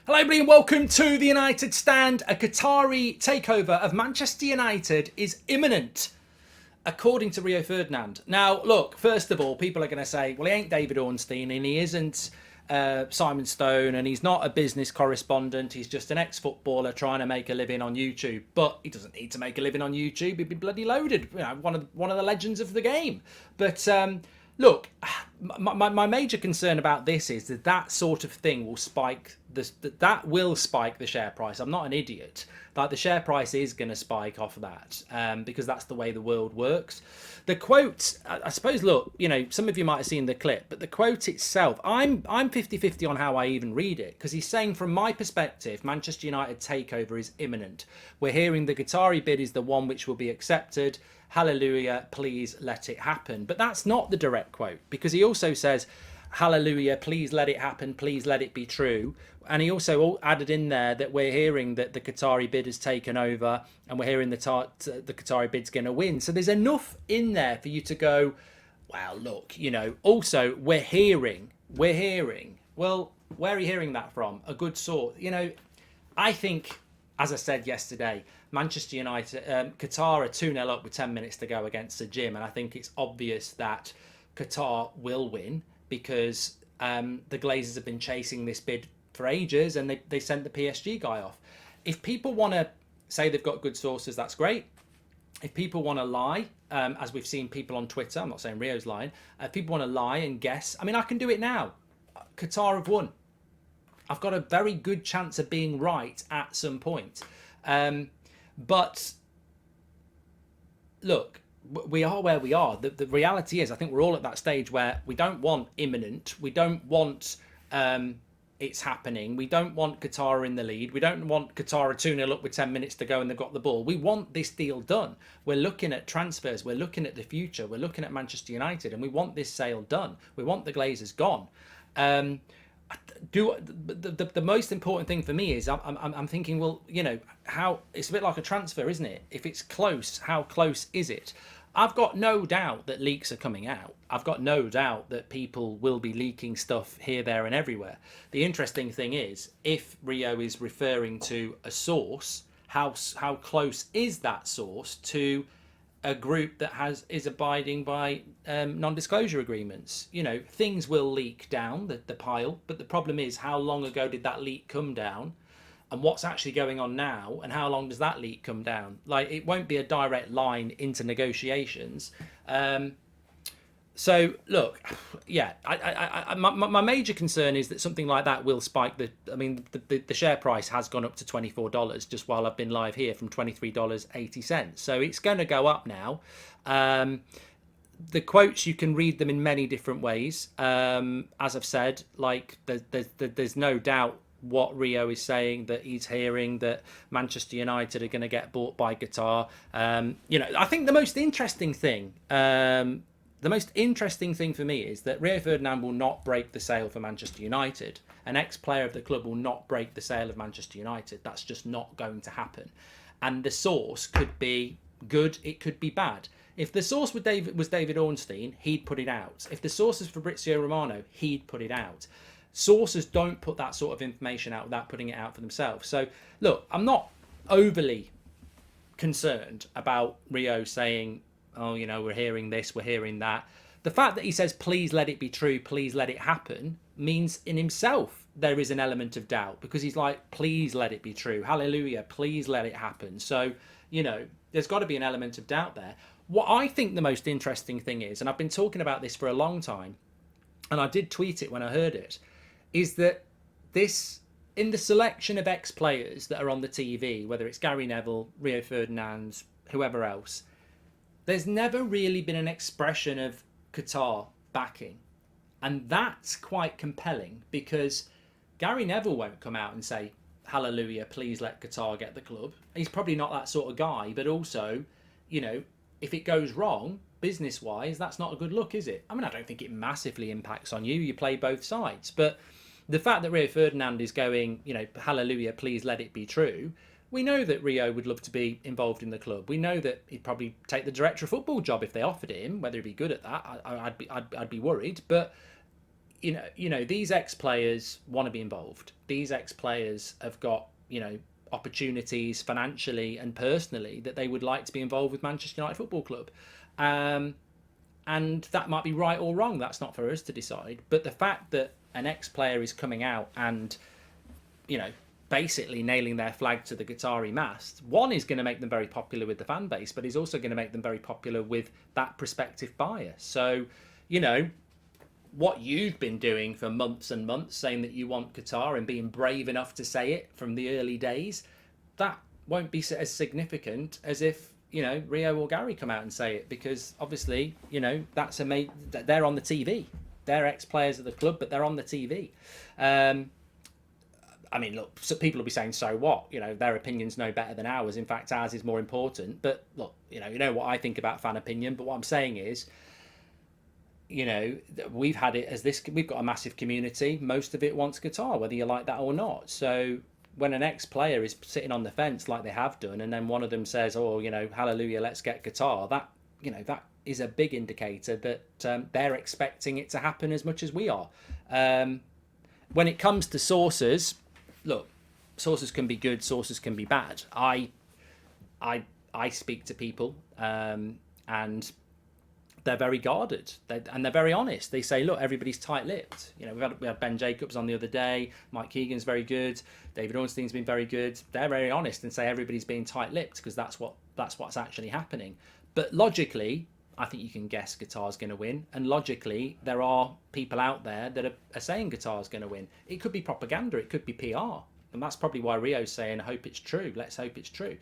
Hello, everybody, and welcome to the United Stand. A Qatari takeover of Manchester United is imminent, according to Rio Ferdinand. Now, look, first of all, people are going to say, well, he ain't David Ornstein and he isn't Simon Stone and he's not a business correspondent. He's just an ex-footballer trying to make a living on YouTube. But he doesn't need to make a living on YouTube. He'd be bloody loaded. You know, one of the legends of the game. But look, my major concern about this is that sort of thing will spike that will spike the share price. I'm not an idiot. Like, the share price is going to spike off of that because that's the way the world works. The quote, I suppose, look, you know, some of you might have seen the clip, but the quote itself, I'm 50-50 on how I even read it, because he's saying, from my perspective, Manchester United takeover is imminent. We're hearing the Qatari bid is the one which will be accepted. Hallelujah, please let it happen. But that's not the direct quote, because he also says, hallelujah, please let it happen, please let it be true. And he also added in there that we're hearing that the Qatari bid has taken over and we're hearing the Qatari bid's going to win. So there's enough in there for you to go, well, look, you know, also we're hearing. Well, where are you hearing that from? A good source. You know, I think, as I said yesterday, Manchester United, Qatar are 2-0 up with 10 minutes to go against the Gym. And I think it's obvious that Qatar will win because the Glazers have been chasing this bid for ages and they sent the PSG guy off. If people want to say they've got good sources, that's great. If people want to lie, as we've seen people on Twitter, I'm not saying Rio's lying, if people want to lie and guess, I mean, I can do it now. Qatar have won. I've got a very good chance of being right at some point. But look, we are where we are. The reality is, I think we're all at that stage where we don't want imminent. We don't want it's happening. We don't want Qatar in the lead. We don't want Qatar 2-0 up with 10 minutes to go and they've got the ball. We want this deal done. We're looking at transfers. We're looking at the future. We're looking at Manchester United, and we want this sale done. We want the Glazers gone. The most important thing for me is I'm thinking, well, you know, how it's a bit like a transfer, isn't it? If it's close, how close is it? I've got no doubt that leaks are coming out. I've got no doubt that people will be leaking stuff here, there, and everywhere. The interesting thing is, if Rio is referring to a source, how close is that source to a group that is abiding by non-disclosure agreements? You know, things will leak down the pile, but the problem is, how long ago did that leak come down? And what's actually going on now, and how long does that leak come down? Like, it won't be a direct line into negotiations. So look, yeah, my major concern is that something like that will spike the share price has gone up to $24 just while I've been live here, from $23.80. So it's going to go up now. The quotes, you can read them in many different ways. As I've said, like, there's no doubt what Rio is saying, that he's hearing that Manchester United are going to get bought by Qatar. You know, I think the most interesting thing for me is that Rio Ferdinand will not break the sale for Manchester United. An ex-player of the club will not break the sale of Manchester United. That's just not going to happen. And the source could be good, it could be bad. If the source was David Ornstein, he'd put it out. If the source is Fabrizio Romano, he'd put it out. Sources don't put that sort of information out without putting it out for themselves. So, look, I'm not overly concerned about Rio saying, oh, you know, we're hearing this, we're hearing that. The fact that he says, please let it be true, please let it happen, means in himself there is an element of doubt, because he's like, please let it be true. Hallelujah, please let it happen. So, you know, there's got to be an element of doubt there. What I think the most interesting thing is, and I've been talking about this for a long time, and I did tweet it when I heard it, is that this, in the selection of ex-players that are on the TV, whether it's Gary Neville, Rio Ferdinand, whoever else, there's never really been an expression of Qatar backing. And that's quite compelling, because Gary Neville won't come out and say, hallelujah, please let Qatar get the club. He's probably not that sort of guy, but also, you know, if it goes wrong, business-wise, that's not a good look, is it? I mean, I don't think it massively impacts on you. You play both sides. But the fact that Rio Ferdinand is going, you know, hallelujah, please let it be true, we know that Rio would love to be involved in the club. We know that he'd probably take the director of football job if they offered him. Whether he'd be good at that, I'd be worried. But these ex-players want to be involved. These ex-players have got, opportunities financially and personally that they would like to be involved with Manchester United Football Club. And that might be right or wrong. That's not for us to decide. But the fact that an ex-player is coming out and, basically nailing their flag to the Qatari mast, one, is going to make them very popular with the fan base, but is also going to make them very popular with that prospective buyer. So, what you've been doing for months and months, saying that you want Qatar and being brave enough to say it from the early days, that won't be as significant as if, Rio or Gary come out and say it, because obviously, they're on the TV. They're ex-players of the club, but they're on the TV. Look, so people will be saying, so what? Their opinion's no better than ours. In fact, ours is more important. But look, you know what I think about fan opinion. But what I'm saying is, we've had it as this. We've got a massive community. Most of it wants Qatar, whether you like that or not. So when an ex-player is sitting on the fence like they have done, and then one of them says, "Oh, hallelujah, let's get Qatar," that is a big indicator that they're expecting it to happen as much as we are. When it comes to sources, look, sources can be good, sources can be bad. I speak to people, and they're very guarded, and they're very honest. They say, look, everybody's tight-lipped. We had Ben Jacobs on the other day. Mike Keegan's very good. David Ornstein's been very good. They're very honest and say everybody's being tight-lipped because that's what's actually happening. But logically, I think you can guess Qatar's going to win. And logically, there are people out there that are saying Qatar's going to win. It could be propaganda. It could be PR. And that's probably why Rio's saying, I hope it's true. Let's hope it's true.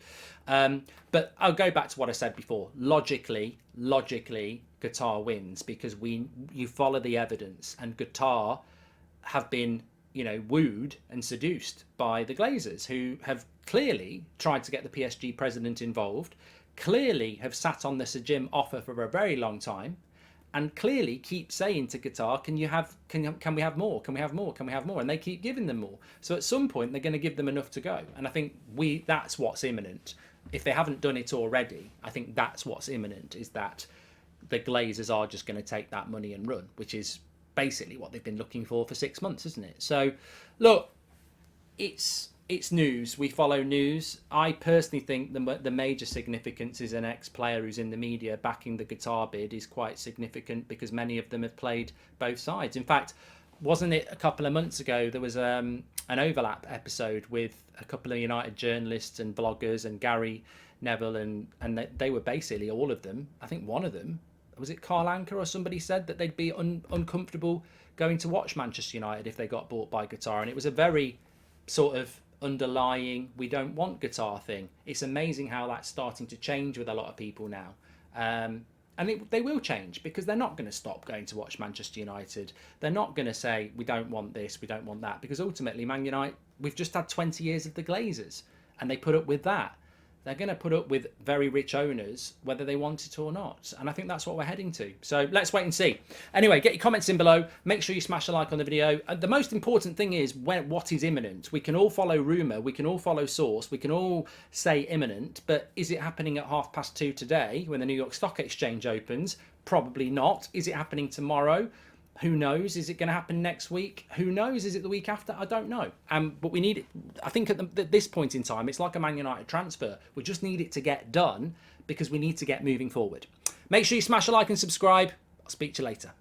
But I'll go back to what I said before. Logically, Qatar wins because you follow the evidence. And Qatar have been, wooed and seduced by the Glazers, who have clearly tried to get the PSG president involved, clearly have sat on the Sajim offer for a very long time, and clearly keep saying to Qatar, can we have more? Can we have more? Can we have more? And they keep giving them more. So at some point they're going to give them enough to go. And I think that's what's imminent. If they haven't done it already, I think that's what's imminent, is that the Glazers are just going to take that money and run, which is basically what they've been looking for 6 months, isn't it? So look, it's news. We follow news. I personally think the major significance is an ex-player who's in the media backing the Qatar bid is quite significant, because many of them have played both sides. In fact, wasn't it a couple of months ago there was an overlap episode with a couple of United journalists and bloggers and Gary Neville, and they were basically, all of them, I think one of them, was it Carl Anker or somebody, said that they'd be uncomfortable going to watch Manchester United if they got bought by Qatar. And it was a very sort of underlying we don't want Qatar thing. It's amazing how that's starting to change with a lot of people now, and they will change, because they're not going to stop going to watch Manchester United. They're not going to say we don't want this, we don't want that, because ultimately Man United, we've just had 20 years of the Glazers, and they put up with that. They're going to put up with very rich owners, whether they want it or not. And I think that's what we're heading to. So let's wait and see. Anyway, get your comments in below. Make sure you smash a like on the video. The most important thing is what is imminent. We can all follow rumour. We can all follow source. We can all say imminent. But is it happening at 2:30 today when the New York Stock Exchange opens? Probably not. Is it happening tomorrow? Who knows? Is it going to happen next week? Who knows? Is it the week after? I don't know. But we need it. I think at this point in time, it's like a Man United transfer. We just need it to get done, because we need to get moving forward. Make sure you smash a like and subscribe. I'll speak to you later.